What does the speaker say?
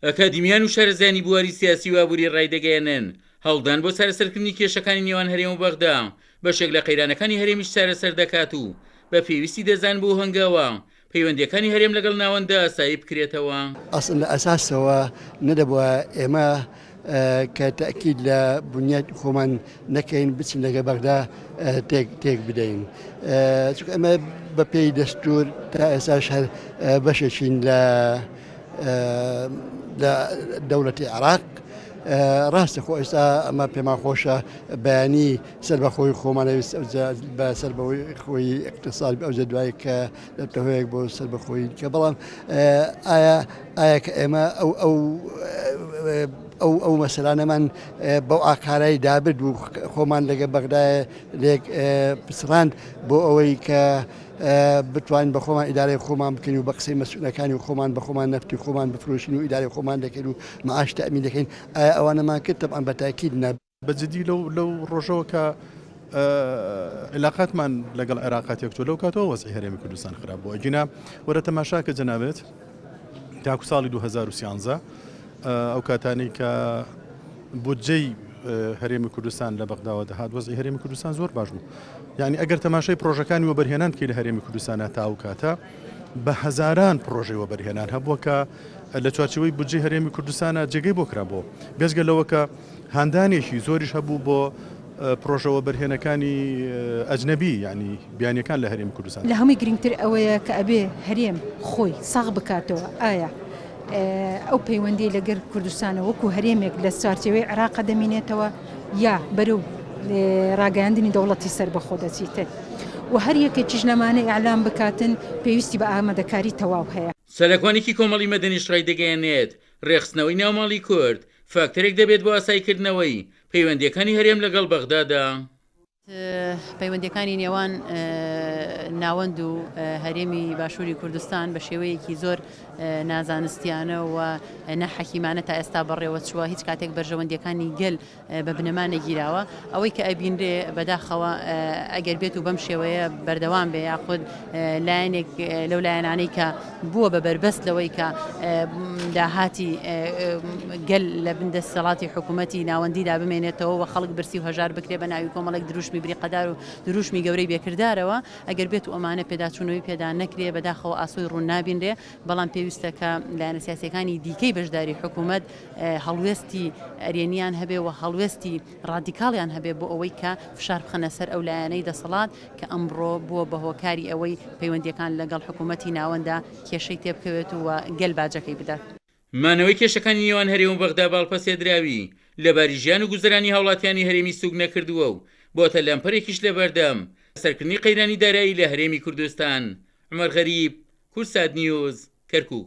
ئەکادیمیان و شارەزانی بواری سیاسی و ئابووری ڕایدەگەیەنن هەڵدان بۆ چارەسەرکردنی کێشەکانی نێوان هەرێم و بەغدا بەشێک لە قەیرانەکانی هەرێمیش چارەسەر دەکات و بە پێویستی دەزان بۆ هەنگاوە پەیوەندیەکانی هەرێم لەگەڵ ناوەندا ئاسایی بکرێتەوە. ئەسڵ لە ئەساسەوە نەدەبووە ئێمە کە تەکید لە بنیاد خۆمان نەکەین بچین لەگە بەغدا تێک بدەین، چونکە ئەمە بە پێی دەستور تا ئێستاش هەر بەشێکین لە دەوڵەتی عێراق. ڕاستە خۆ ئێستا ئەمە پێمان خۆشە بەیانی سەر بەخۆی خۆمانەویست بە سەر بەوەی خۆی اقتصاد ئەوجە دوایی کە دەتەوەیەک بۆ سەر بەخۆی کە بەڵام ئایا کە ئێمە ئەو مەسەلانەمان بەو ئاکارایی دابرد و خۆمان لەگە بەغدایە لێک پسڕاند بۆ ئەوەی کە بتوانین بە خۆمان ئیدارەی خۆمان بکەین و بە قسەی مەسئولەکانی و خۆمان بە خۆمان نەفتی خۆمان بفرۆشین و ئیدارەی خۆمان دەکەین و معاش تەئمین دەکەین. ئایا ئەوانەمان کرد؟ تەبعاً بەتاکید نە. بەجددی لەو ڕۆژەوە کە علاقاتمان لەگەڵ عێراقات یەکجۆ لەو کاتەوە وەزعی هەرێمی کوردستان خراپ بووە. ئەگینا وەرە تەماشاکە جەنابێت تاکو ساڵی 2013 ئەو کاتانەی کە بودجەی هەرێمی کوردستان لە بەغداوە دەهات وەزعی هەرێمی کوردستان زۆر باش بوو. یعنی ئەگەر تەماشای پرۆژەکانی وەبەرهێنان بکەیت لە هەرێمی کوردستانە تا ئەو کاتە بە هەزاران پرۆژەی وەبەرهێنان هەبووە کە لە چوارچێوەی بودجەی هەرێمی کوردستانە جێگەی بۆ کرابوو. بێجگە لەوە کە هاندانێکی زۆریش هەبوو بۆ پرۆژە وەبەرهێنەکانی ئەجنەبی، یعنی بیانیەکان لە هەرێمی کوردستان. لە هەمووی گرنگتر ئەوەیە کە ئەبێ هەرێم خۆی ساغ بکاتەوە. ئایا ئەو پەیوەندی لەگەر کوردستانە وەکو هەرێمێک لە چارچێوەی عێراق دەمێنێتەوە یا بەرەو ڕاگەیاندنی دەوڵەتی سەربەخۆ دەچیتن و هەر یەکێکیش لەمانە ئیعلام بکاتن پێویستی بە ئامادەکاری تەواو هەیە. سەرلەکوانێکی کۆمەڵی مەدەنیش ڕایدەگەیەنێت ڕێخستنەوەی ناوماڵی کورد فاکتەرێک دەبێت بۆ ئاسایکردنەوەی پەیوەندیەکانی هەرێم لەگەڵ بەغدادا. پەیوەندیەکانی نێوان ناوەند و هەرێمی باشووری کوردستان بە شێوەیەکی زۆر نازانستیانە و نەحەکیمانە تا ئێستا بەڕێوە چووە. هیچ کاتێک بەرژەوەندیەکانی گەل بە بنەمانە گیراوە. ئەوەی کە ئەبینرێ بەداخەوە ئەگەر بێت و بەم شێوەیە بەردەوام بێ یاخود لایەنێک لەو لایەنانەی کە بووە بە بربەست لەوەی کە داهاتی گەل لە بندەسەڵاتی حکوومەتی ناوەندیدا بمێنێتەوە و خەڵک برسی و هەژار بکرێ بە ناوی کۆمەڵێک دروشمی بریقەدار و دروشمی گەورەی بێکردارەوە. ئەگەر بێت و ئەمانە پێداچوونەوەی پێدا نەکرێ بەداخەوە ئاسۆی ڕوون نابینرێ. بەڵام پێویستە کە لایەنە سیاسیەکانی دیکەی بەشداری حکوومەت هەڵوێستی ئەرێنیان هەبێ و هەڵوێستی ڕادیکاڵیان هەبێ بۆ ئەوەی کە فشار بخەنە سەر ئەو لایەنەی دەسەڵات کە ئەمڕۆ بووە بە هۆکاری ئەوەی پەیوەندیەکان لەگەڵ حکوومەتی ناوەندا کێشەی تێبکەوێت و گەل باجەکەی بدات. مانەوەی کێشەکانی نێوان هەرێم و بەغدا باڵپەسێدراوی لەباری ژیان و گوزەرانی هاوڵاتیانی هەرێمی سوگ نەکردووە و بۆتە لەمپەرێکیش لەبەردەم سەرکردنی قەیرانی دارایی لە هەرێمی کوردستان. عومەر غەریب، کورسات نیوز، کەرکووک.